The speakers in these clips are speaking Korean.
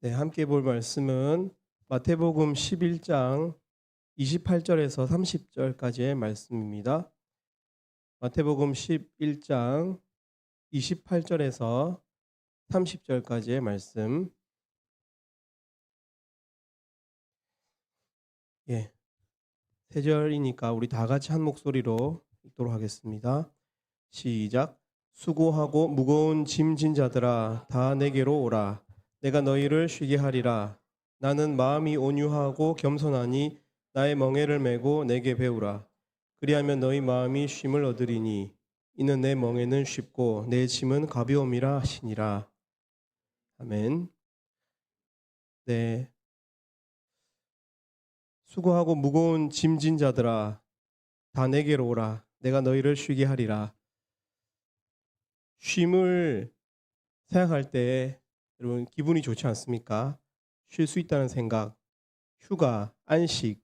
네, 함께 볼 말씀은 마태복음 11장 28절에서 30절까지의 말씀입니다. 마태복음 11장 28절에서 30절까지의 말씀. 예, 세 절이니까 우리 다 같이 한 목소리로 읽도록 하겠습니다. 시작. 수고하고 무거운 짐진 자들아 다 내게로 오라. 내가 너희를 쉬게 하리라. 나는 마음이 온유하고 겸손하니 나의 멍에를 메고 내게 배우라. 그리하면 너희 마음이 쉼을 얻으리니 이는 내 멍에는 쉽고 내 짐은 가벼움이라 하시니라. 아멘. 네. 수고하고 무거운 짐진 자들아 다 내게로 오라. 내가 너희를 쉬게 하리라. 쉼을 생각할 때 여러분 기분이 좋지 않습니까? 쉴 수 있다는 생각, 휴가, 안식.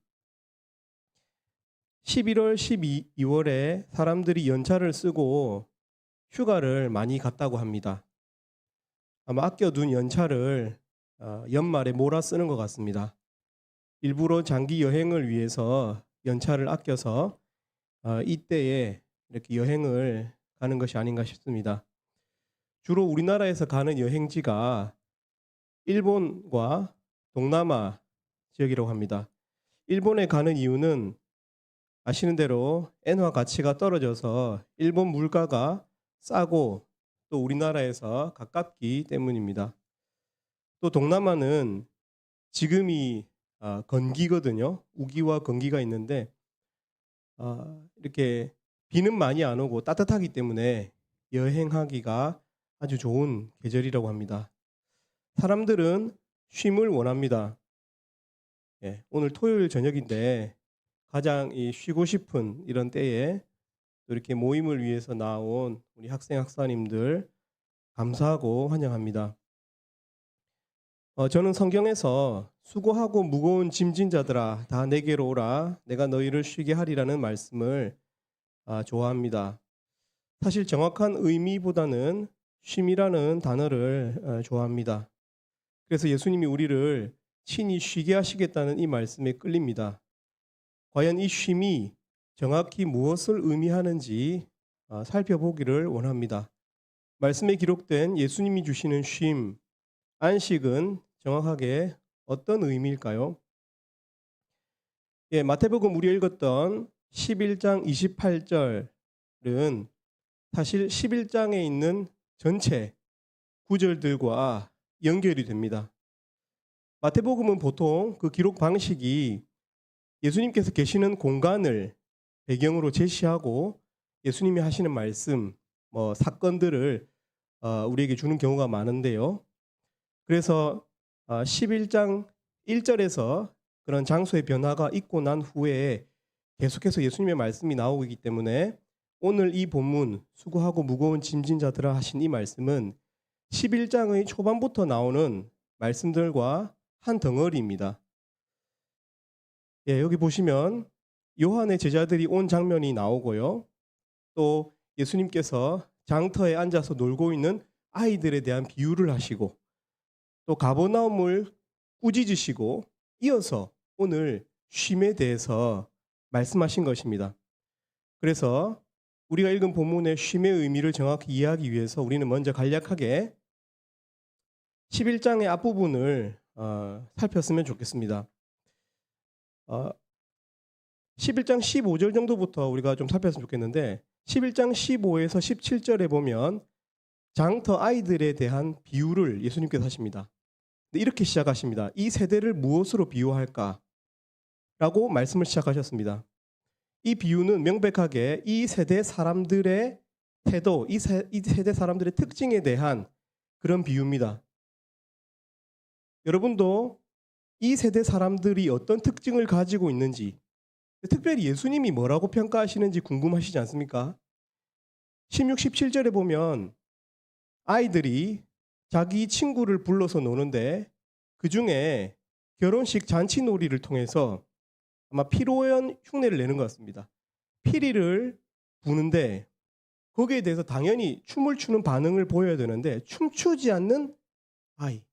11월, 12월에 사람들이 연차를 쓰고 휴가를 많이 갔다고 합니다. 아마 아껴둔 연차를 연말에 몰아 쓰는 것 같습니다. 일부러 장기 여행을 위해서 연차를 아껴서 이때에 이렇게 여행을 가는 것이 아닌가 싶습니다. 주로 우리나라에서 가는 여행지가 일본과 동남아 지역이라고 합니다. 일본에 가는 이유는 아시는 대로 엔화 가치가 떨어져서 일본 물가가 싸고 또 우리나라에서 가깝기 때문입니다. 또 동남아는 지금이 건기거든요. 우기와 건기가 있는데 이렇게 비는 많이 안 오고 따뜻하기 때문에 여행하기가 아주 좋은 계절이라고 합니다. 사람들은 쉼을 원합니다. 예, 오늘 토요일 저녁인데 가장 쉬고 싶은 이런 때에 또 이렇게 모임을 위해서 나온 우리 학생 학사님들 감사하고 환영합니다. 저는 성경에서 수고하고 무거운 짐진 자들아 다 내게로 오라 내가 너희를 쉬게 하리라는 말씀을 좋아합니다. 사실 정확한 의미보다는 쉼이라는 단어를 좋아합니다. 그래서 예수님이 우리를 친히 쉬게 하시겠다는 이 말씀에 끌립니다. 과연 이 쉼이 정확히 무엇을 의미하는지 살펴보기를 원합니다. 말씀에 기록된 예수님이 주시는 쉼, 안식은 정확하게 어떤 의미일까요? 예, 마태복음 우리가 읽었던 11장 28절은 사실 11장에 있는 전체 구절들과 연결이 됩니다. 마태복음은 보통 그 기록 방식이 예수님께서 계시는 공간을 배경으로 제시하고 예수님이 하시는 말씀, 사건들을 우리에게 주는 경우가 많은데요. 그래서 11장 1절에서 그런 장소의 변화가 있고 난 후에 계속해서 예수님의 말씀이 나오기 때문에 오늘 이 본문 수고하고 무거운 짐진 자들아 하신 이 말씀은 11장의 초반부터 나오는 말씀들과 한 덩어리입니다. 예, 여기 보시면 요한의 제자들이 온 장면이 나오고요. 또 예수님께서 장터에 앉아서 놀고 있는 아이들에 대한 비유를 하시고 또 가버나움을 꾸짖으시고 이어서 오늘 쉼에 대해서 말씀하신 것입니다. 그래서 우리가 읽은 본문의 쉼의 의미를 정확히 이해하기 위해서 우리는 먼저 간략하게 11장의 앞부분을 살폈으면 좋겠습니다. 11장 15절 정도부터 우리가 좀 살폈으면 좋겠는데 11장 15에서 17절에 보면 장터 아이들에 대한 비유를 예수님께서 하십니다. 이렇게 시작하십니다. 이 세대를 무엇으로 비유할까? 라고 말씀을 시작하셨습니다. 이 비유는 명백하게 이 세대 사람들의 태도, 이 세대 사람들의 특징에 대한 그런 비유입니다. 여러분도 이 세대 사람들이 어떤 특징을 가지고 있는지, 특별히 예수님이 뭐라고 평가하시는지 궁금하시지 않습니까? 16, 17절에 보면 아이들이 자기 친구를 불러서 노는데 그중에 결혼식 잔치놀이를 통해서 아마 피로연 흉내를 내는 것 같습니다. 피리를 부는데 거기에 대해서 당연히 춤을 추는 반응을 보여야 되는데 춤추지 않는 아이.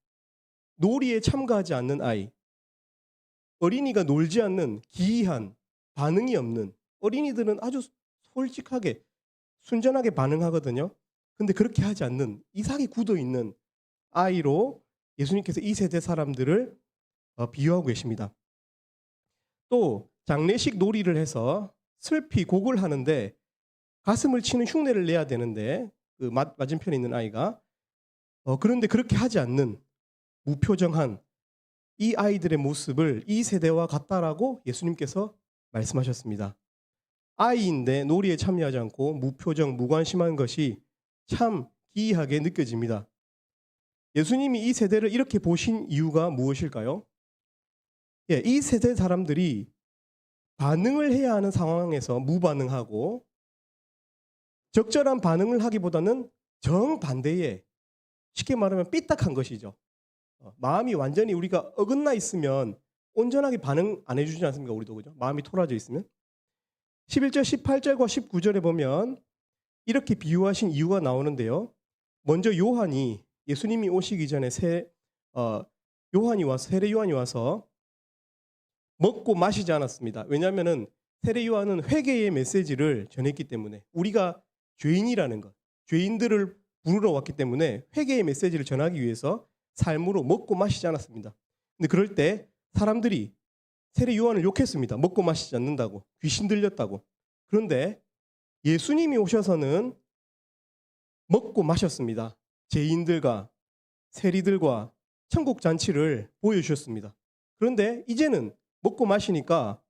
놀이에 참가하지 않는 아이, 어린이가 놀지 않는 기이한 반응이 없는 어린이들은 아주 솔직하게 순전하게 반응하거든요. 근데 그렇게 하지 않는 이삭이 굳어 있는 아이로 예수님께서 이 세대 사람들을 비유하고 계십니다. 또 장례식 놀이를 해서 슬피 곡을 하는데 가슴을 치는 흉내를 내야 되는데 그 맞은편에 있는 아이가 그런데 그렇게 하지 않는 무표정한 이 아이들의 모습을 이 세대와 같다라고 예수님께서 말씀하셨습니다. 아이인데 놀이에 참여하지 않고 무표정, 무관심한 것이 참 기이하게 느껴집니다. 예수님이 이 세대를 이렇게 보신 이유가 무엇일까요? 예, 이 세대 사람들이 반응을 해야 하는 상황에서 무반응하고 적절한 반응을 하기보다는 정반대의 쉽게 말하면 삐딱한 것이죠. 마음이 완전히 우리가 어긋나 있으면 온전하게 반응 안 해주지 않습니까? 우리도 그죠? 마음이 토라져 있으면. 11절, 18절과 19절에 보면 이렇게 비유하신 이유가 나오는데요. 먼저 요한이 예수님이 오시기 전에 세례 요한이 와서 먹고 마시지 않았습니다. 왜냐하면은 세례 요한은 회개의 메시지를 전했기 때문에 우리가 죄인이라는 것, 죄인들을 부르러 왔기 때문에 회개의 메시지를 전하기 위해서 삶으로 먹고 마시지 않았습니다. 근데 그럴 때 사람들이 세례 요한을 욕했습니다. 먹고 마시지 않는다고, 귀신 들렸다고. 그런데 예수님이 오셔서는 먹고 마셨습니다. 죄인들과 세리들과 천국 잔치를 보여주셨습니다. 그런데 이제는 먹고 마시니까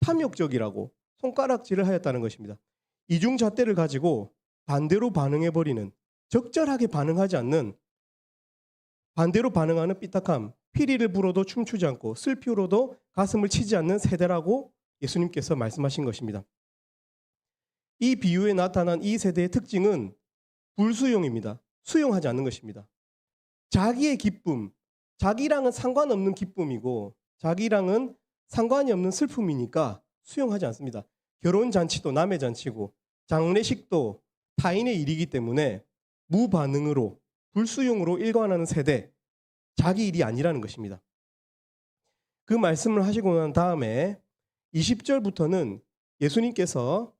탐욕적이라고 손가락질을 하였다는 것입니다. 이중잣대를 가지고 반대로 반응해버리는, 적절하게 반응하지 않는, 반대로 반응하는 삐딱함, 피리를 불어도 춤추지 않고 슬피 울어도 가슴을 치지 않는 세대라고 예수님께서 말씀하신 것입니다. 이 비유에 나타난 이 세대의 특징은 불수용입니다. 수용하지 않는 것입니다. 자기의 기쁨, 자기랑은 상관없는 기쁨이고 자기랑은 상관이 없는 슬픔이니까 수용하지 않습니다. 결혼잔치도 남의 잔치고 장례식도 타인의 일이기 때문에 무반응으로 불수용으로 일관하는 세대, 자기 일이 아니라는 것입니다. 그 말씀을 하시고 난 다음에 20절부터는 예수님께서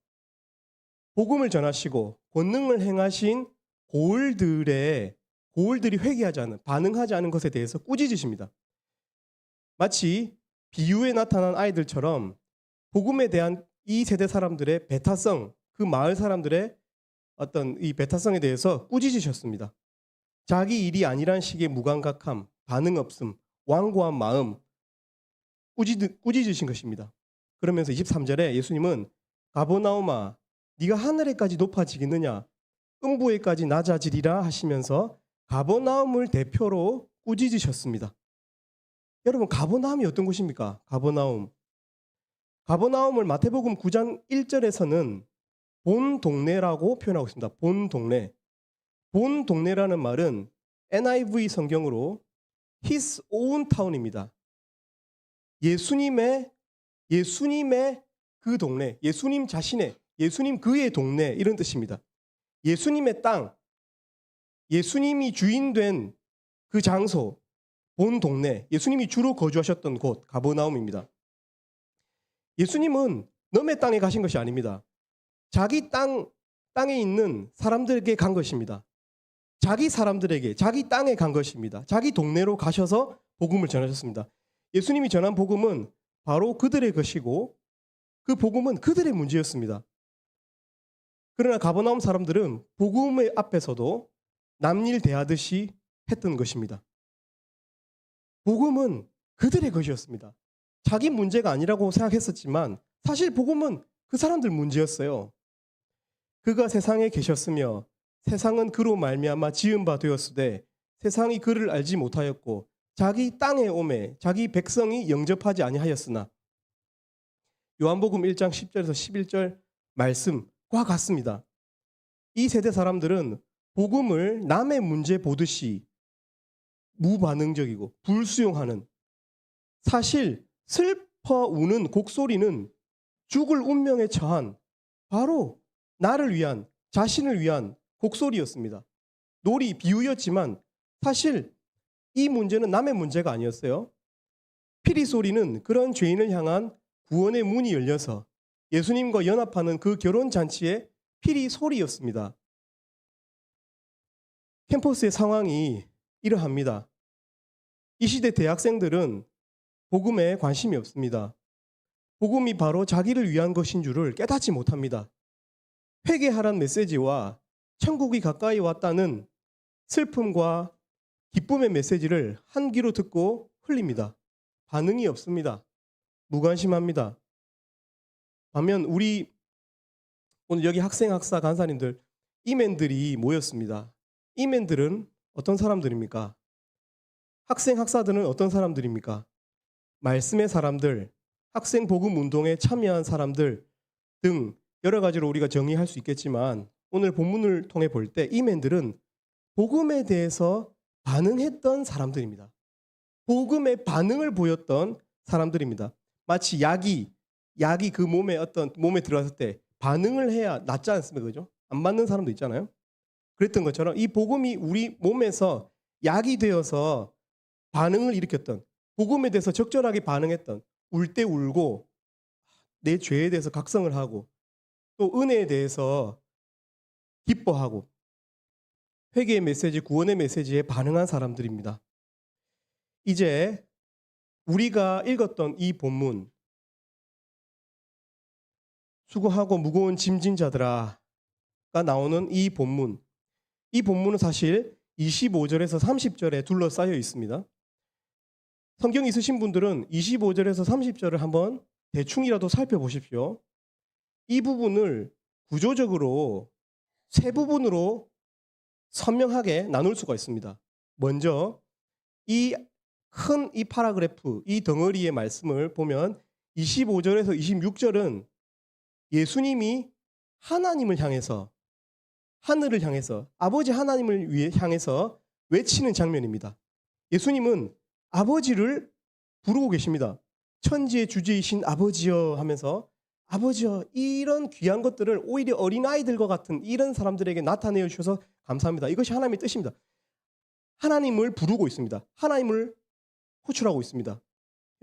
복음을 전하시고 권능을 행하신 고을들이 회개하지 않은, 반응하지 않은 것에 대해서 꾸짖으십니다. 마치 비유에 나타난 아이들처럼 복음에 대한 이 세대 사람들의 배타성, 그 마을 사람들의 어떤 이 배타성에 대해서 꾸짖으셨습니다. 자기 일이 아니란 식의 무감각함, 반응 없음, 완고한 마음 꾸짖으신 것입니다. 그러면서 23절에 예수님은 가버나움아 네가 하늘에까지 높아지겠느냐 음부에까지 낮아지리라 하시면서 가버나움을 대표로 꾸짖으셨습니다. 여러분 가버나움이 어떤 곳입니까? 가버나움을 마태복음 9장 1절에서는 본 동네라고 표현하고 있습니다. 본 동네. 본 동네라는 말은 NIV 성경으로 His own town입니다. 예수님의 그 동네, 예수님 자신의, 예수님 그의 동네 이런 뜻입니다. 예수님의 땅, 예수님이 주인된 그 장소, 본 동네, 예수님이 주로 거주하셨던 곳, 가버나움입니다. 예수님은 남의 땅에 가신 것이 아닙니다. 자기 땅에 있는 사람들에게 간 것입니다. 자기 사람들에게, 자기 땅에 간 것입니다. 자기 동네로 가셔서 복음을 전하셨습니다. 예수님이 전한 복음은 바로 그들의 것이고 그 복음은 그들의 문제였습니다. 그러나 가버나움 사람들은 복음의 앞에서도 남일 대하듯이 했던 것입니다. 복음은 그들의 것이었습니다. 자기 문제가 아니라고 생각했었지만 사실 복음은 그 사람들 문제였어요. 그가 세상에 계셨으며 세상은 그로 말미암아 지은 바 되었으되 세상이 그를 알지 못하였고 자기 땅에 오매 자기 백성이 영접하지 아니하였으나 요한복음 1장 10절에서 11절 말씀과 같습니다. 이 세대 사람들은 복음을 남의 문제 보듯이 무반응적이고 불수용하는, 사실 슬퍼 우는 곡소리는 죽을 운명에 처한 바로 나를 위한, 자신을 위한 곡소리였습니다. 놀이 비유였지만 사실 이 문제는 남의 문제가 아니었어요. 피리 소리는 그런 죄인을 향한 구원의 문이 열려서 예수님과 연합하는 그 결혼 잔치의 피리 소리였습니다. 캠퍼스의 상황이 이러합니다. 이 시대 대학생들은 복음에 관심이 없습니다. 복음이 바로 자기를 위한 것인 줄을 깨닫지 못합니다. 회개하란 메시지와 천국이 가까이 왔다는 슬픔과 기쁨의 메시지를 한 귀로 듣고 흘립니다. 반응이 없습니다. 무관심합니다. 반면 우리 오늘 여기 학생, 학사, 간사님들, 이맨들이 모였습니다. 이맨들은 어떤 사람들입니까? 학생, 학사들은 어떤 사람들입니까? 말씀의 사람들, 학생 복음 운동에 참여한 사람들 등 여러 가지로 우리가 정의할 수 있겠지만 오늘 본문을 통해 볼 때 이맨들은 복음에 대해서 반응했던 사람들입니다. 복음의 반응을 보였던 사람들입니다. 마치 약이 그 몸에 들어갔을 때 반응을 해야 낫지 않습니까? 그죠? 안 맞는 사람도 있잖아요. 그랬던 것처럼 이 복음이 우리 몸에서 약이 되어서 반응을 일으켰던, 복음에 대해서 적절하게 반응했던, 울 때 울고 내 죄에 대해서 각성을 하고 또 은혜에 대해서 기뻐하고 회개의 메시지, 구원의 메시지에 반응한 사람들입니다. 이제 우리가 읽었던 이 본문, 수고하고 무거운 짐진 자들아가 나오는 이 본문은 사실 25절에서 30절에 둘러싸여 있습니다. 성경 있으신 분들은 25절에서 30절을 한번 대충이라도 살펴보십시오. 이 부분을 구조적으로 세 부분으로 선명하게 나눌 수가 있습니다. 먼저 이 파라그래프, 이 덩어리의 말씀을 보면 25절에서 26절은 예수님이 하나님을 향해서, 하늘을 향해서, 아버지 하나님을 향해서 외치는 장면입니다. 예수님은 아버지를 부르고 계십니다. 천지의 주제이신 아버지여 하면서 아버지여, 이런 귀한 것들을 오히려 어린아이들과 같은 이런 사람들에게 나타내어 주셔서 감사합니다. 이것이 하나님의 뜻입니다. 하나님을 부르고 있습니다. 하나님을 호출하고 있습니다.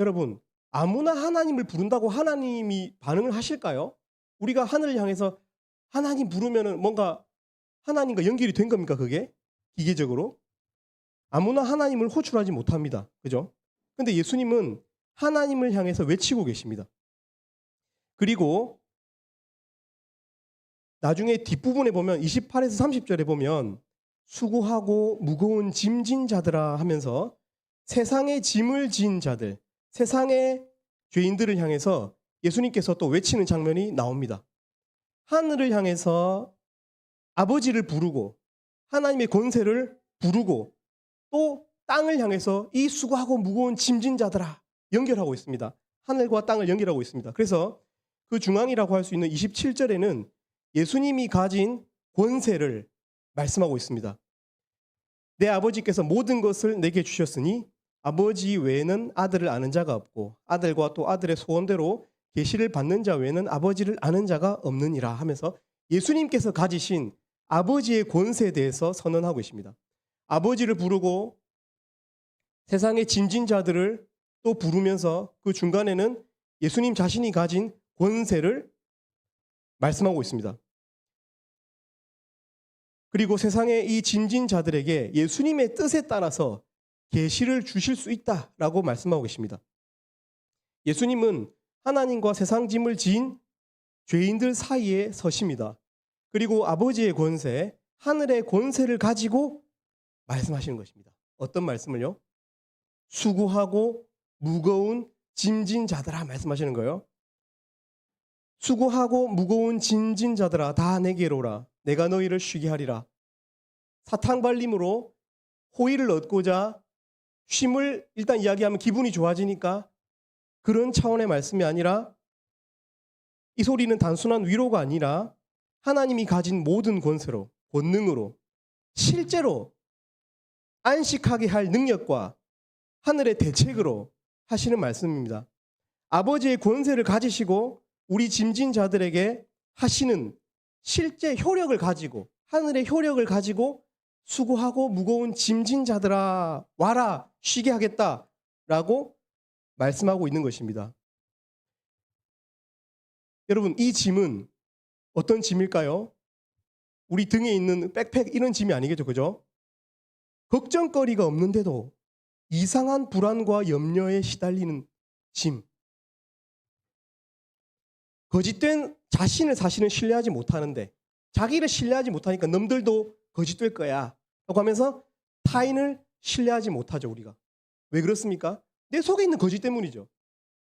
여러분, 아무나 하나님을 부른다고 하나님이 반응을 하실까요? 우리가 하늘을 향해서 하나님 부르면은 뭔가 하나님과 연결이 된 겁니까, 그게? 기계적으로? 아무나 하나님을 호출하지 못합니다. 그죠? 근데 예수님은 하나님을 향해서 외치고 계십니다. 그리고 나중에 뒷부분에 보면 28에서 30절에 보면 수고하고 무거운 짐진 자들아 하면서 세상의 짐을 진 자들, 세상의 죄인들을 향해서 예수님께서 또 외치는 장면이 나옵니다. 하늘을 향해서 아버지를 부르고 하나님의 권세를 부르고 또 땅을 향해서 이 수고하고 무거운 짐진 자들아 연결하고 있습니다. 하늘과 땅을 연결하고 있습니다. 그래서 그 중앙이라고 할 수 있는 27절에는 예수님이 가진 권세를 말씀하고 있습니다. 내 아버지께서 모든 것을 내게 주셨으니 아버지 외에는 아들을 아는 자가 없고 아들과 또 아들의 소원대로 계시를 받는 자 외에는 아버지를 아는 자가 없느니라 하면서 예수님께서 가지신 아버지의 권세에 대해서 선언하고 있습니다. 아버지를 부르고 세상의 짐진 자들을 또 부르면서 그 중간에는 예수님 자신이 가진 권세를 말씀하고 있습니다. 그리고 세상의 이 짐진 자들에게 예수님의 뜻에 따라서 계시를 주실 수 있다라고 말씀하고 계십니다. 예수님은 하나님과 세상 짐을 진 죄인들 사이에 서십니다. 그리고 아버지의 권세, 하늘의 권세를 가지고 말씀하시는 것입니다. 어떤 말씀을요? 수고하고 무거운 짐진 자들아 말씀하시는 거예요. 수고하고 무거운 짐진 자들아 다 내게로 오라. 내가 너희를 쉬게 하리라. 사탕발림으로 호의를 얻고자 쉼을 일단 이야기하면 기분이 좋아지니까 그런 차원의 말씀이 아니라 이 소리는 단순한 위로가 아니라 하나님이 가진 모든 권세로, 권능으로 실제로 안식하게 할 능력과 하늘의 대책으로 하시는 말씀입니다. 아버지의 권세를 가지시고 우리 짐진 자들에게 하시는 실제 효력을 가지고 하늘의 효력을 가지고 수고하고 무거운 짐진 자들아 와라 쉬게 하겠다라고 말씀하고 있는 것입니다. 여러분 이 짐은 어떤 짐일까요? 우리 등에 있는 백팩 이런 짐이 아니겠죠. 그죠? 걱정거리가 없는데도 이상한 불안과 염려에 시달리는 짐. 거짓된 자신을 사실은 신뢰하지 못하는데 자기를 신뢰하지 못하니까 놈들도 거짓될 거야 라고 하면서 타인을 신뢰하지 못하죠. 우리가. 왜 그렇습니까? 내 속에 있는 거짓 때문이죠.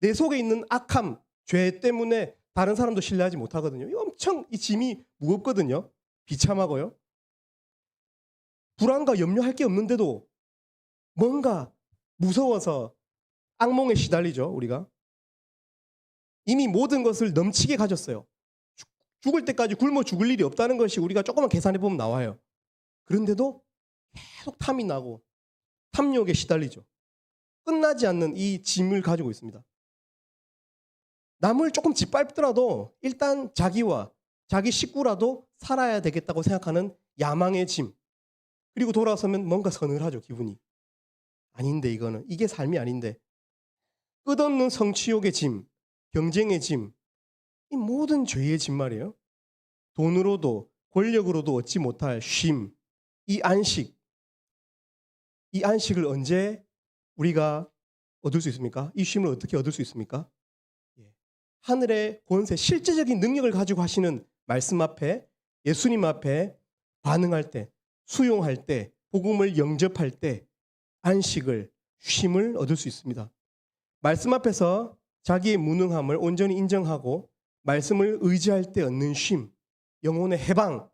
내 속에 있는 악함, 죄 때문에 다른 사람도 신뢰하지 못하거든요. 엄청 이 짐이 무겁거든요. 비참하고요. 불안과 염려할 게 없는데도 뭔가 무서워서 악몽에 시달리죠. 우리가. 이미 모든 것을 넘치게 가졌어요. 죽을 때까지 굶어 죽을 일이 없다는 것이 우리가 조금만 계산해 보면 나와요. 그런데도 계속 탐이 나고 탐욕에 시달리죠. 끝나지 않는 이 짐을 가지고 있습니다. 남을 조금 짓밟더라도 일단 자기와 자기 식구라도 살아야 되겠다고 생각하는 야망의 짐. 그리고 돌아서면 뭔가 서늘하죠. 기분이. 아닌데 이거는. 이게 삶이 아닌데. 끝없는 성취욕의 짐, 경쟁의 짐, 이 모든 죄의 짐 말이에요. 돈으로도 권력으로도 얻지 못할 쉼, 이 안식. 이 안식을 언제 우리가 얻을 수 있습니까? 이 쉼을 어떻게 얻을 수 있습니까? 하늘의 권세, 실제적인 능력을 가지고 하시는 말씀 앞에, 예수님 앞에 반응할 때, 수용할 때, 복음을 영접할 때 안식을, 쉼을 얻을 수 있습니다. 말씀 앞에서 자기의 무능함을 온전히 인정하고 말씀을 의지할 때 얻는 쉼, 영혼의 해방,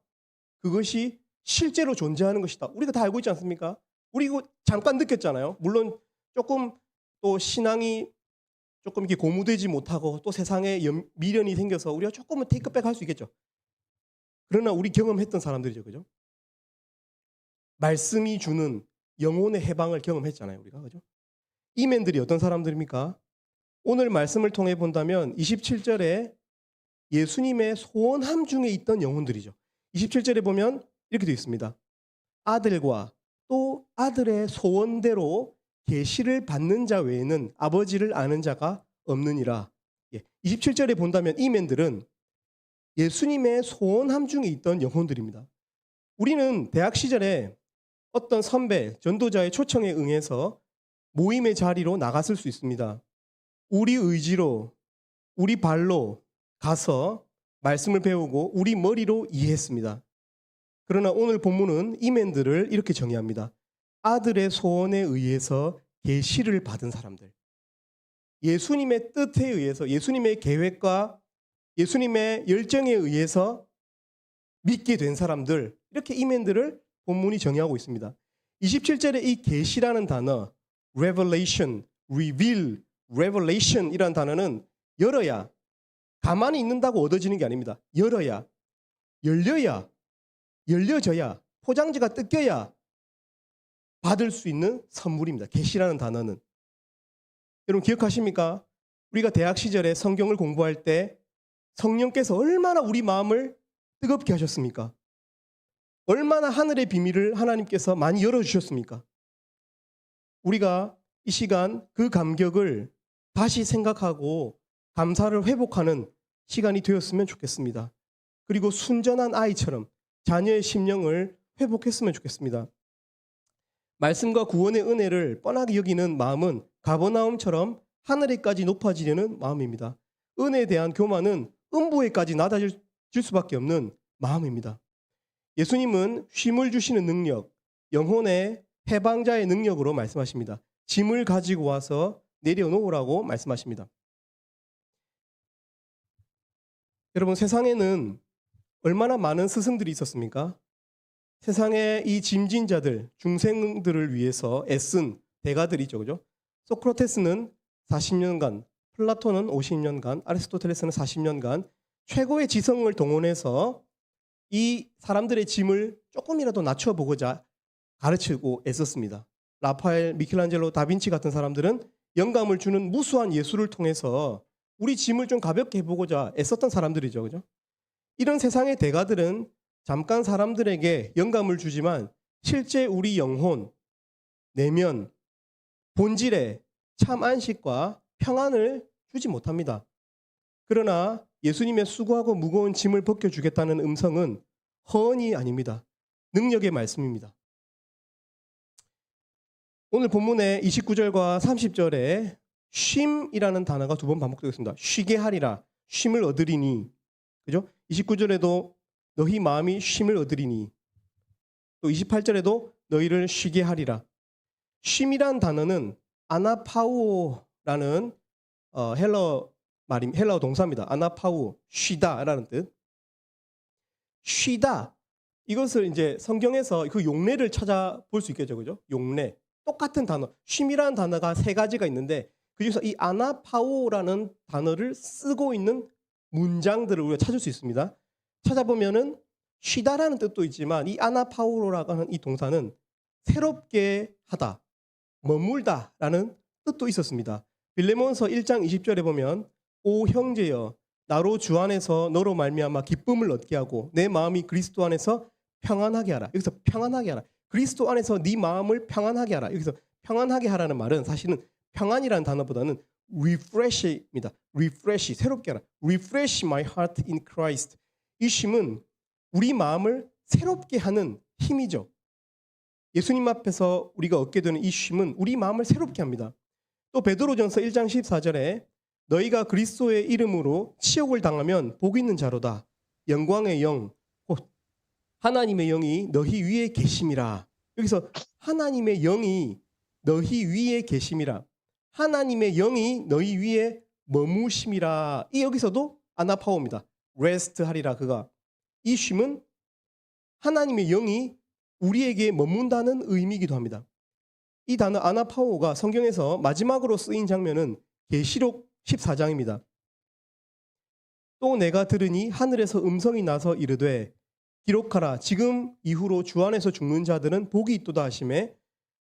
그것이 실제로 존재하는 것이다. 우리가 다 알고 있지 않습니까? 우리 이거 잠깐 느꼈잖아요. 물론 조금 또 신앙이 조금 이렇게 고무되지 못하고 또 세상에 미련이 생겨서 우리가 조금은 테이크백 할 수 있겠죠. 그러나 우리 경험했던 사람들이죠. 그죠? 말씀이 주는 영혼의 해방을 경험했잖아요. 우리가. 그죠? 이맨들이 어떤 사람들입니까? 오늘 말씀을 통해 본다면 27절에 예수님의 소원함 중에 있던 영혼들이죠. 27절에 보면 이렇게 되어 있습니다. 아들과 또 아들의 소원대로 계시를 받는 자 외에는 아버지를 아는 자가 없느니라. 27절에 본다면 이맨들은 예수님의 소원함 중에 있던 영혼들입니다. 우리는 대학 시절에 어떤 선배, 전도자의 초청에 응해서 모임의 자리로 나갔을 수 있습니다. 우리 의지로, 우리 발로 가서 말씀을 배우고 우리 머리로 이해했습니다. 그러나 오늘 본문은 이맨들을 이렇게 정의합니다. 아들의 소원에 의해서 계시를 받은 사람들. 예수님의 뜻에 의해서, 예수님의 계획과 예수님의 열정에 의해서 믿게 된 사람들, 이렇게 이맨들을 본문이 정의하고 있습니다. 27절에 이 계시라는 단어, revelation, reveal, revelation이라는 단어는 열어야, 가만히 있는다고 얻어지는 게 아닙니다. 열어야, 열려야, 열려져야, 포장지가 뜯겨야 받을 수 있는 선물입니다. 계시라는 단어는. 여러분 기억하십니까? 우리가 대학 시절에 성경을 공부할 때 성령께서 얼마나 우리 마음을 뜨겁게 하셨습니까? 얼마나 하늘의 비밀을 하나님께서 많이 열어주셨습니까? 우리가 이 시간 그 감격을 다시 생각하고 감사를 회복하는 시간이 되었으면 좋겠습니다. 그리고 순전한 아이처럼 자녀의 심령을 회복했으면 좋겠습니다. 말씀과 구원의 은혜를 뻔하게 여기는 마음은 가버나움처럼 하늘에까지 높아지려는 마음입니다. 은혜에 대한 교만은 음부에까지 낮아질 수밖에 없는 마음입니다. 예수님은 쉼을 주시는 능력, 영혼의 해방자의 능력으로 말씀하십니다. 짐을 가지고 와서 내려놓으라고 말씀하십니다. 여러분 세상에는 얼마나 많은 스승들이 있었습니까? 세상의 이 짐진 자들, 중생들을 위해서 애쓴 대가들이죠. 그죠? 소크라테스는 40년간, 플라톤은 50년간, 아리스토텔레스는 40년간 최고의 지성을 동원해서 이 사람들의 짐을 조금이라도 낮춰보고자 가르치고 애썼습니다. 라파엘, 미켈란젤로, 다빈치 같은 사람들은 영감을 주는 무수한 예술을 통해서 우리 짐을 좀 가볍게 해보고자 애썼던 사람들이죠. 그죠? 이런 세상의 대가들은 잠깐 사람들에게 영감을 주지만 실제 우리 영혼, 내면, 본질에 참 안식과 평안을 주지 못합니다. 그러나 예수님의 수고하고 무거운 짐을 벗겨주겠다는 음성은 허언이 아닙니다. 능력의 말씀입니다. 오늘 본문의 29절과 30절에 쉼이라는 단어가 두 번 반복되고 있습니다. 쉬게 하리라. 쉼을 얻으리니. 그죠? 29절에도 너희 마음이 쉼을 얻으리니. 또 28절에도 너희를 쉬게 하리라. 쉼이란 단어는 아나파우오라는 헬라어 동사입니다. 아나파우, 쉬다라는 뜻. 쉬다. 이것을 이제 성경에서 그 용례를 찾아볼 수 있겠죠. 그죠? 용례. 똑같은 단어. 쉼이라는 단어가 세 가지가 있는데 그중에서 이 아나파우라는 단어를 쓰고 있는 문장들을 우리가 찾을 수 있습니다. 찾아보면은 쉬다라는 뜻도 있지만 이 아나파우로라고 하는 이 동사는 새롭게 하다, 머물다라는 뜻도 있었습니다. 빌레몬서 1장 20절에 보면 오 형제여 나로 주 안에서 너로 말미암아 기쁨을 얻게 하고 내 마음이 그리스도 안에서 평안하게 하라. 여기서 평안하게 하라. 그리스도 안에서 네 마음을 평안하게 하라. 여기서 평안하게 하라는 말은 사실은 평안이라는 단어보다는 refresh입니다. refresh, 새롭게 하라. refresh my heart in Christ. 이 쉼은 우리 마음을 새롭게 하는 힘이죠. 예수님 앞에서 우리가 얻게 되는 이 쉼은 우리 마음을 새롭게 합니다. 또 베드로전서 1장 14절에 너희가 그리스도의 이름으로 치욕을 당하면 복 있는 자로다. 영광의 영, 곧 하나님의 영이 너희 위에 계심이라. 여기서 하나님의 영이 너희 위에 계심이라. 하나님의 영이 너희 위에 머무심이라. 이 여기서도 아나파오입니다. 레스트 하리라 그가. 이 쉼은 하나님의 영이 우리에게 머문다는 의미이기도 합니다. 이 단어 아나파오가 성경에서 마지막으로 쓰인 장면은 계시록 14장입니다. 또 내가 들으니 하늘에서 음성이 나서 이르되 기록하라 지금 이후로 주 안에서 죽는 자들은 복이 있도다 하시매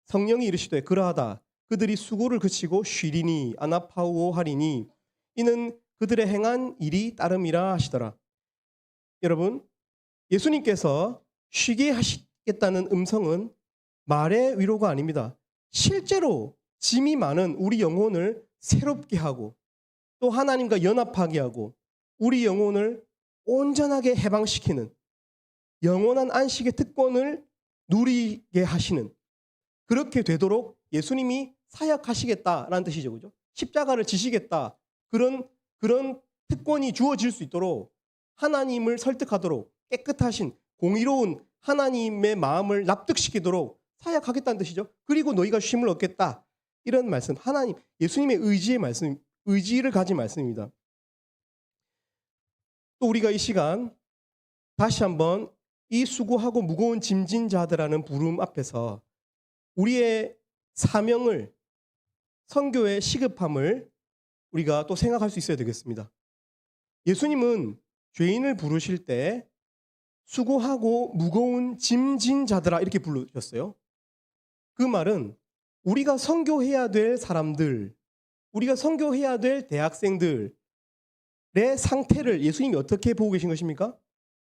성령이 이르시되 그러하다 그들이 수고를 그치고 쉬리니 아나파우오 하리니 이는 그들의 행한 일이 따름이라 하시더라. 여러분 예수님께서 쉬게 하시겠다는 음성은 말의 위로가 아닙니다. 실제로 짐이 많은 우리 영혼을 새롭게 하고 또 하나님과 연합하게 하고 우리 영혼을 온전하게 해방시키는 영원한 안식의 특권을 누리게 하시는 그렇게 되도록 예수님이 사역하시겠다라는 뜻이죠. 그죠? 십자가를 지시겠다. 그런 특권이 주어질 수 있도록 하나님을 설득하도록 깨끗하신 공의로운 하나님의 마음을 납득시키도록 사역하겠다는 뜻이죠. 그리고 너희가 쉼을 얻겠다. 이런 말씀, 하나님, 예수님의 의지의 말씀, 의지를 가진 말씀입니다. 또 우리가 이 시간 다시 한번 이 수고하고 무거운 짐진 자들라는 부름 앞에서 우리의 사명을 선교의 시급함을 우리가 또 생각할 수 있어야 되겠습니다. 예수님은 죄인을 부르실 때 수고하고 무거운 짐진 자들아 이렇게 부르셨어요. 그 말은 우리가 선교해야 될 사람들, 우리가 선교해야 될 대학생들의 상태를 예수님이 어떻게 보고 계신 것입니까?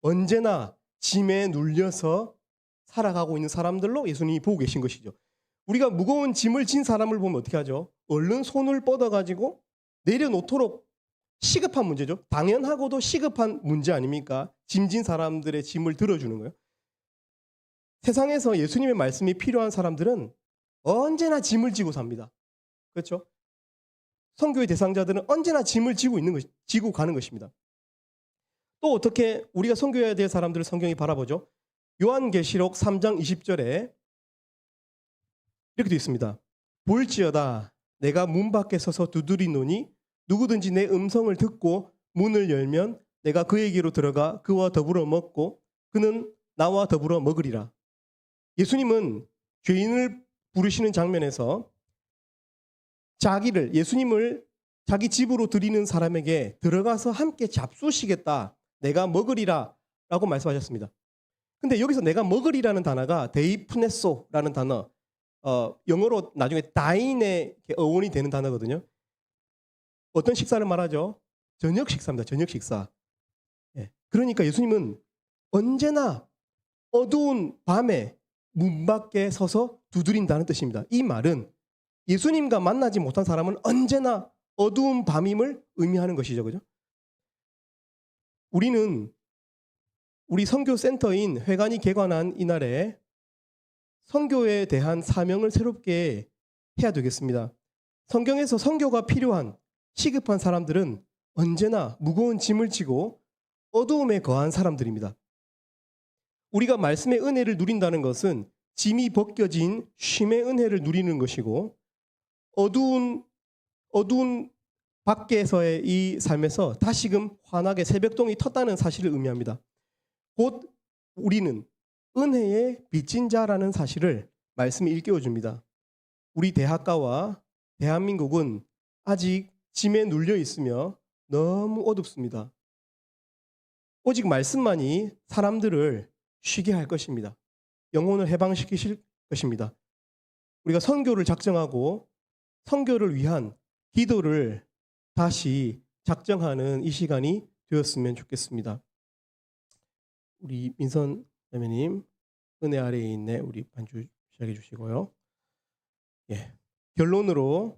언제나 짐에 눌려서 살아가고 있는 사람들로 예수님이 보고 계신 것이죠. 우리가 무거운 짐을 진 사람을 보면 어떻게 하죠? 얼른 손을 뻗어가지고 내려놓도록 시급한 문제죠. 당연하고도 시급한 문제 아닙니까? 짐진 사람들의 짐을 들어주는 거예요. 세상에서 예수님의 말씀이 필요한 사람들은 언제나 짐을 지고 삽니다. 그렇죠? 선교의 대상자들은 언제나 짐을 지고 가는 것입니다. 또 어떻게 우리가 선교해야 될 사람들을 성경이 바라보죠? 요한계시록 3장 20절에 이렇게 되어 있습니다. 볼지어다 내가 문 밖에 서서 두드리노니 누구든지 내 음성을 듣고 문을 열면 내가 그에게로 들어가 그와 더불어 먹고 그는 나와 더불어 먹으리라. 예수님은 죄인을 부르시는 장면에서 예수님을 자기 집으로 들이는 사람에게 들어가서 함께 잡수시겠다. 내가 먹으리라 라고 말씀하셨습니다. 근데 여기서 내가 먹으리라는 단어가 데이프네소라는 단어, 영어로 나중에 다인의 어원이 되는 단어거든요. 어떤 식사를 말하죠? 저녁 식사입니다. 저녁 식사. 예. 그러니까 예수님은 언제나 어두운 밤에 문 밖에 서서 두드린다는 뜻입니다. 이 말은 예수님과 만나지 못한 사람은 언제나 어두운 밤임을 의미하는 것이죠. 그죠? 우리는 우리 선교센터인 회관이 개관한 이날에 선교에 대한 사명을 새롭게 해야 되겠습니다. 성경에서 선교가 필요한 시급한 사람들은 언제나 무거운 짐을 지고 어두움에 거한 사람들입니다. 우리가 말씀의 은혜를 누린다는 것은 짐이 벗겨진 쉼의 은혜를 누리는 것이고 어두운 밖에서의 이 삶에서 다시금 환하게 새벽동이 텄다는 사실을 의미합니다. 곧 우리는 은혜의 빚진 자라는 사실을 말씀이 일깨워줍니다. 우리 대학가와 대한민국은 아직 짐에 눌려 있으며 너무 어둡습니다. 오직 말씀만이 사람들을 쉬게 할 것입니다. 영혼을 해방시키실 것입니다. 우리가 선교를 작정하고 선교를 위한 기도를 다시 작정하는 이 시간이 되었으면 좋겠습니다. 우리 민선 자매님 은혜 아래에 있네 우리 반주 시작해 주시고요. 결론으로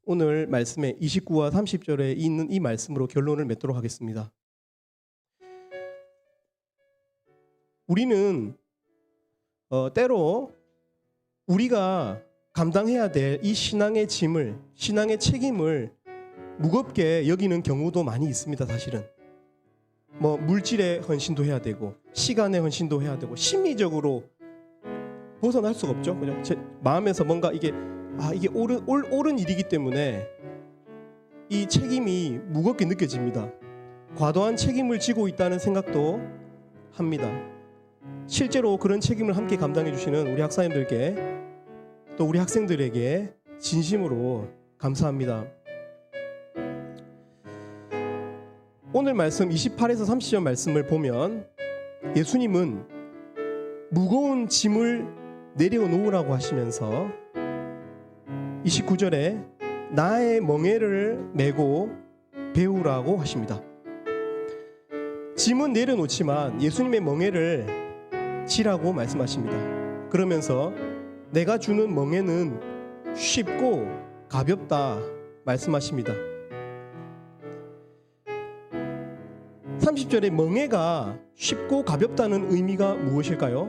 오늘 말씀에 29와 30절에 있는 이 말씀으로 결론을 맺도록 하겠습니다. 우리는 때로 우리가 감당해야 될 이 신앙의 짐을, 신앙의 책임을 무겁게 여기는 경우도 많이 있습니다. 사실은 물질의 헌신도 해야 되고 시간의 헌신도 해야 되고 심리적으로 벗어날 수가 없죠. 그죠? 제 마음에서 뭔가 이게 옳은 일이기 때문에 이 책임이 무겁게 느껴집니다. 과도한 책임을 지고 있다는 생각도 합니다. 실제로 그런 책임을 함께 감당해 주시는 우리 학사님들께 또 우리 학생들에게 진심으로 감사합니다. 오늘 말씀 28에서 30절 말씀을 보면 예수님은 무거운 짐을 내려놓으라고 하시면서 29절에 나의 멍에를 메고 배우라고 하십니다. 짐은 내려놓지만 예수님의 멍에를 지라고 말씀하십니다. 그러면서 내가 주는 멍에는 쉽고 가볍다 말씀하십니다. 30절에 멍에가 쉽고 가볍다는 의미가 무엇일까요?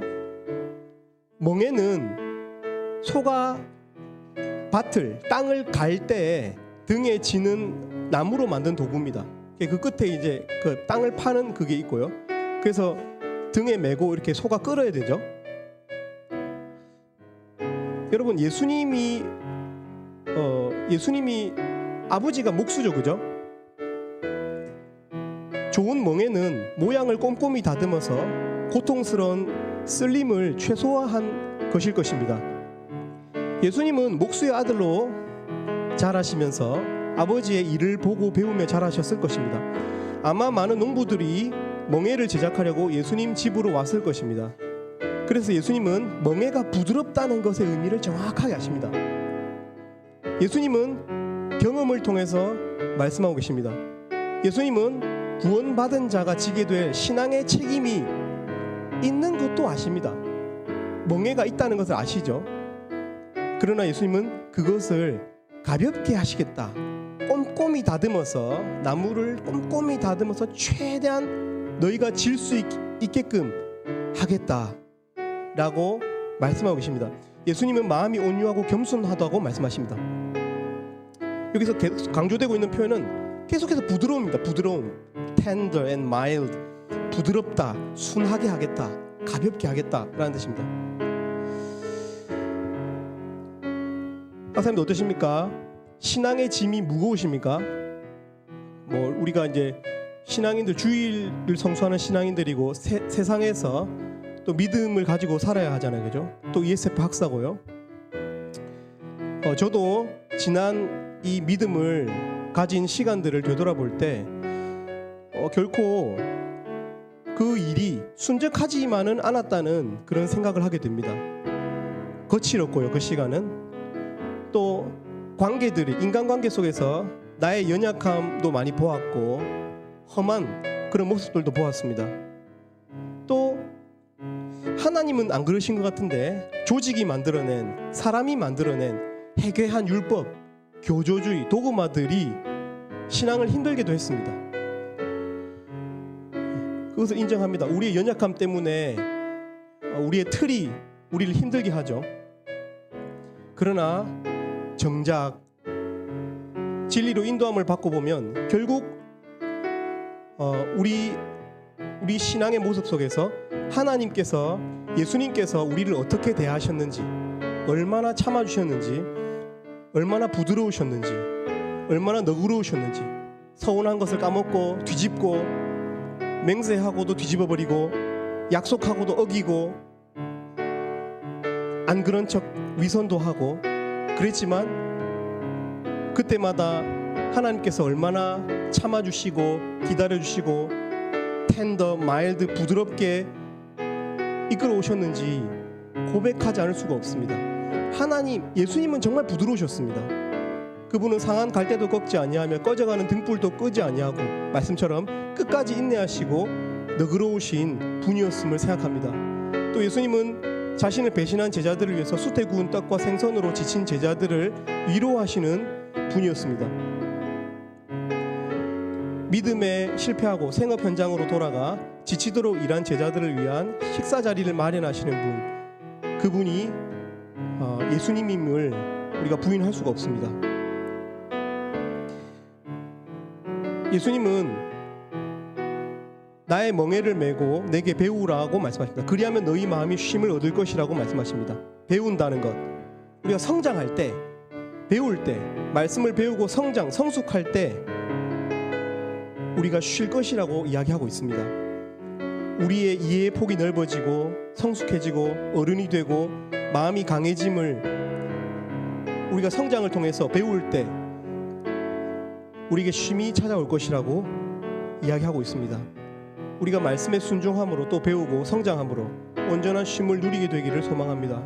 멍에는 소가 땅을 갈 때 등에 지는 나무로 만든 도구입니다. 그 끝에 이제 그 땅을 파는 그게 있고요. 그래서 등에 메고 이렇게 소가 끌어야 되죠. 여러분 예수님이 아버지가 목수죠, 그죠? 좋은 멍에는 모양을 꼼꼼히 다듬어서 고통스러운 쓸림을 최소화한 것일 것입니다. 예수님은 목수의 아들로 자라시면서 아버지의 일을 보고 배우며 자라셨을 것입니다. 아마 많은 농부들이 멍에를 제작하려고 예수님 집으로 왔을 것입니다. 그래서 예수님은 멍에가 부드럽다는 것의 의미를 정확하게 아십니다. 예수님은 경험을 통해서 말씀하고 계십니다. 예수님은 구원받은 자가 지게 될 신앙의 책임이 있는 것도 아십니다. 멍에가 있다는 것을 아시죠? 그러나 예수님은 그것을 가볍게 하시겠다. 꼼꼼히 다듬어서 나무를 꼼꼼히 다듬어서 최대한 너희가 질 수 있게끔 하겠다라고 말씀하고 계십니다. 예수님은 마음이 온유하고 겸손하다고 말씀하십니다. 여기서 계속 강조되고 있는 표현은 계속해서 부드러움입니다. 부드러움, tender and mild, 부드럽다, 순하게 하겠다, 가볍게 하겠다라는 뜻입니다. 박사님도 어떠십니까? 신앙의 짐이 무거우십니까? 우리가 이제 신앙인들, 주일을 성수하는 신앙인들이고 세상에서 또 믿음을 가지고 살아야 하잖아요, 그죠? 또 ESF 학사고요. 저도 지난 이 믿음을 가진 시간들을 되돌아볼 때 결코 그 일이 순적하지만은 않았다는 그런 생각을 하게 됩니다. 거칠었고요, 그 시간은. 또 관계들이, 인간관계 속에서 나의 연약함도 많이 보았고 험한 그런 모습들도 보았습니다. 또 하나님은 안 그러신 것 같은데 조직이 만들어낸, 사람이 만들어낸 해괴한 율법, 교조주의, 도그마들이 신앙을 힘들게도 했습니다. 그것을 인정합니다. 우리의 연약함 때문에 우리의 틀이 우리를 힘들게 하죠. 그러나 정작 진리로 인도함을 받고 보면 결국 우리 신앙의 모습 속에서 하나님께서, 예수님께서 우리를 어떻게 대하셨는지, 얼마나 참아주셨는지, 얼마나 부드러우셨는지, 얼마나 너그러우셨는지, 서운한 것을 까먹고 뒤집고, 맹세하고도 뒤집어버리고, 약속하고도 어기고, 안 그런 척 위선도 하고 그랬지만 그때마다 하나님께서 얼마나 참아주시고 기다려주시고 텐더, 마일드, 부드럽게 이끌어 오셨는지 고백하지 않을 수가 없습니다. 예수님은 정말 부드러우셨습니다. 그분은 상한 갈대도 꺾지 아니하며 꺼져가는 등불도 끄지 아니하고 말씀처럼 끝까지 인내하시고 너그러우신 분이었음을 생각합니다. 또 예수님은 자신을 배신한 제자들을 위해서 숯에 구운 떡과 생선으로 지친 제자들을 위로하시는 분이었습니다. 믿음에 실패하고 생업 현장으로 돌아가 지치도록 일한 제자들을 위한 식사 자리를 마련하시는 분, 그분이 예수님임을 우리가 부인할 수가 없습니다. 예수님은 나의 멍에를 메고 내게 배우라고 말씀하십니다. 그리하면 너희 마음이 쉼을 얻을 것이라고 말씀하십니다. 배운다는 것, 우리가 성장할 때, 배울 때, 말씀을 배우고 성숙할 때 우리가 쉴 것이라고 이야기하고 있습니다. 우리의 이해의 폭이 넓어지고 성숙해지고 어른이 되고 마음이 강해짐을 우리가 성장을 통해서 배울 때 우리에게 쉼이 찾아올 것이라고 이야기하고 있습니다. 우리가 말씀에 순종함으로 또 배우고 성장함으로 온전한 쉼을 누리게 되기를 소망합니다.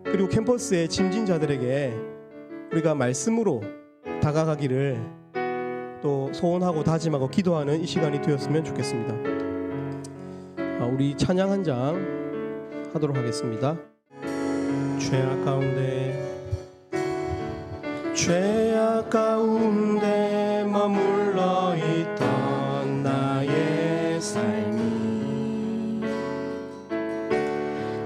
그리고 캠퍼스의 짐진 자들에게 우리가 말씀으로 다가가기를 또 소원하고 다짐하고 기도하는 이 시간이 되었으면 좋겠습니다. 우리 찬양 한 장 하도록 하겠습니다. 죄악 가운데 머물러 있던 나의 삶이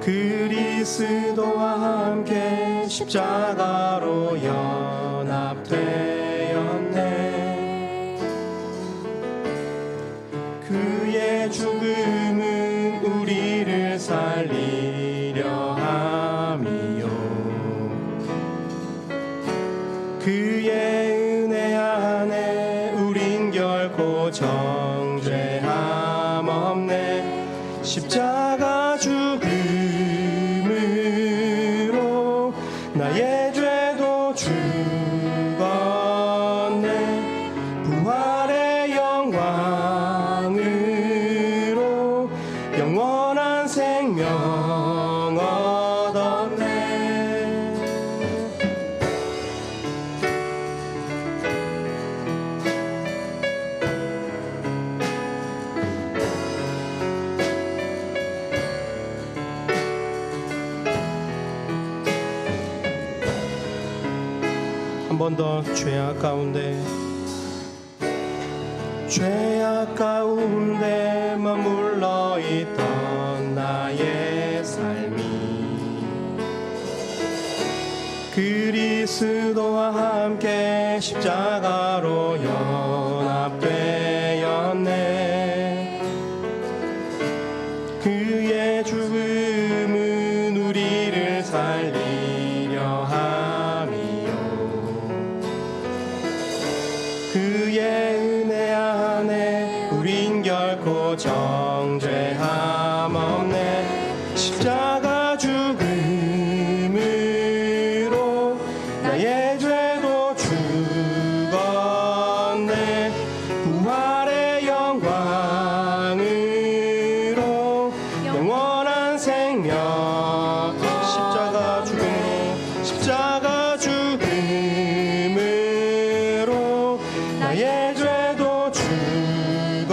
그리스도와 함께 십자가로 연합되었네. 그의 죽음은 우리를 살리려 함이요 그의 은혜 안에 우린 결코 정죄함 없네. 십자가 죽음으로 나의 죄도 죽었네. 부활의 영광으로 영원한 생명 얻었네. 한 번 더. 죄악 가운데 머물러 있던 나의 삶이 그리스도와 함께 십자가로 연합되었네. 그의 죽음은 우리를 살리려 함이요 그의 은혜 안에 우린 결코 정죄함 없네. 십자가 죽음으로 나의 죄도 죽었네. 부활의 영광으로 영원한 생명. 십자가 죽음으로 나의 죄도 죽었네.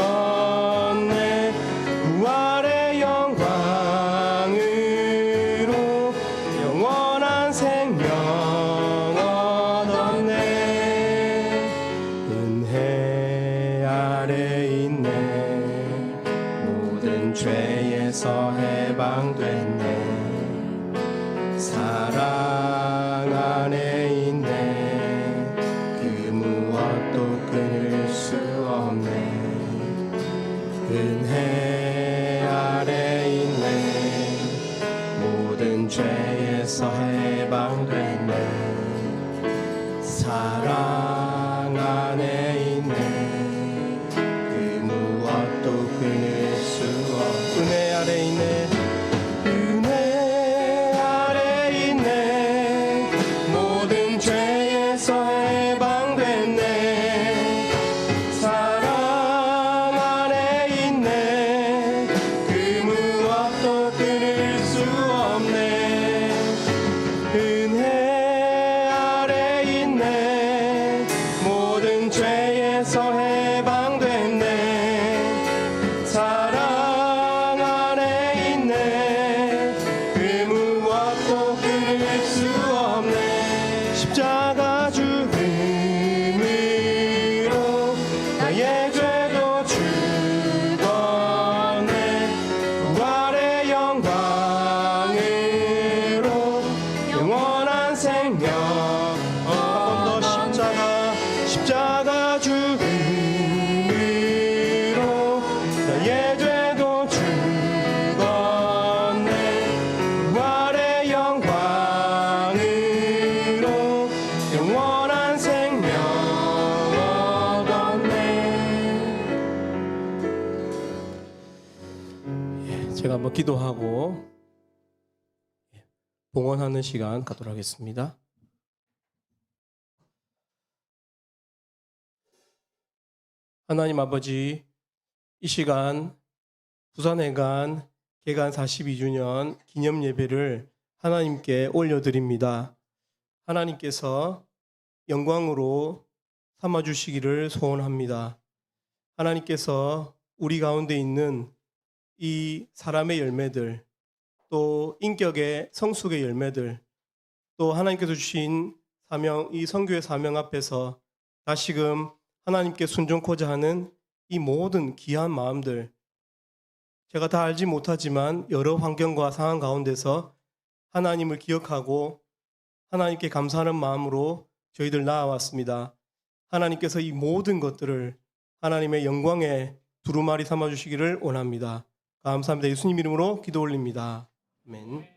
부활의 영광으로 안에 있네. 그 무엇도 끊을 수 없네. 은혜 아래 있네. 모든 죄에서 해방됐네. 사랑 안에 있네. 그 무엇도 끊을 수 없네. 은혜 아래 있네. 은혜 아래 있네. 모든 죄에서 해방됐네. 사랑 안에 있네. 그 무엇도 끊을 수 없네. 은혜 아래 있네. 모든 죄에서 해방됐네. 사랑 안에 있네. 그 무엇도 끊을 수 없네. 십자가 죽음으로 나의 죄도 죽었네. 부활의 영광으로 영원한 생명. 한 번 더 십자가 죽음으로 나의 죄도 죽었네. 부활의 영광으로 영원한 생명 얻었네. 제가 한번 기도하고 봉헌하는 시간 갖도록 하겠습니다. 하나님 아버지, 이 시간 부산회관 개관 42주년 기념 예배를 하나님께 올려드립니다. 하나님께서 영광으로 삼아주시기를 소원합니다. 하나님께서 우리 가운데 있는 이 사람의 열매들, 또 인격의 성숙의 열매들, 또 하나님께서 주신 사명, 이 선교의 사명 앞에서 다시금 하나님께 순종코자 하는 이 모든 귀한 마음들, 제가 다 알지 못하지만 여러 환경과 상황 가운데서 하나님을 기억하고 하나님께 감사하는 마음으로 저희들 나아왔습니다. 하나님께서 이 모든 것들을 하나님의 영광의 두루마리 삼아주시기를 원합니다. 감사합니다. 예수님 이름으로 기도 올립니다. 아멘.